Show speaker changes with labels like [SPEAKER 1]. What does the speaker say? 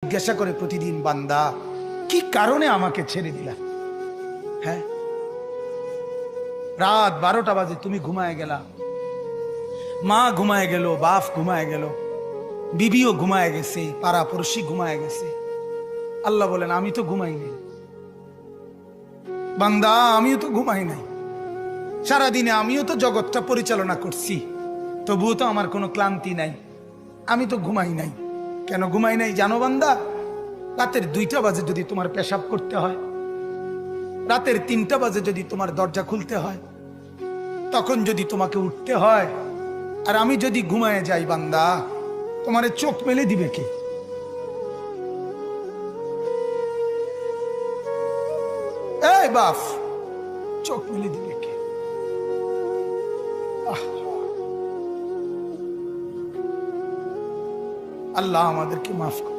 [SPEAKER 1] জিজ্ঞাসা করে প্রতিদিন, বান্দা কি কারণে আমাকে ছেড়ে দিলা? হ্যাঁ, রাত 12টা বাজে তুমি ঘুমায় গেলা, মা ঘুমায় গেল, বাপ ঘুমায় গেল, বিবিও ঘুমায় গেছে, পাড়া পড়শি ঘুমায় গেছে। আল্লাহ বলেন আমি তো ঘুমাই নাই। বান্দা আমিও তো ঘুমাই নাই, সারাদিনে আমিও তো জগৎটা পরিচালনা করছি, তবুও তো আমার কোনো ক্লান্তি নাই, আমি তো ঘুমাই নাই। কেন ঘুমাই নাই জানো বান্দা? রাতের 2টা বাজে যদি তোমার পেশাব করতে হয়, রাতের 3টা বাজে যদি তোমার দরজা খুলতে হয়, তখন যদি তোমাকে উঠতে হয়, আর আমি যদি ঘুমায় যাই বান্দা, তোমারে চোখ মেলে দিবে কে? এই বাপ, চোখ মেলে দিবে কে? আহ, আল্লাহ আমাদেরকে মাফ করুন।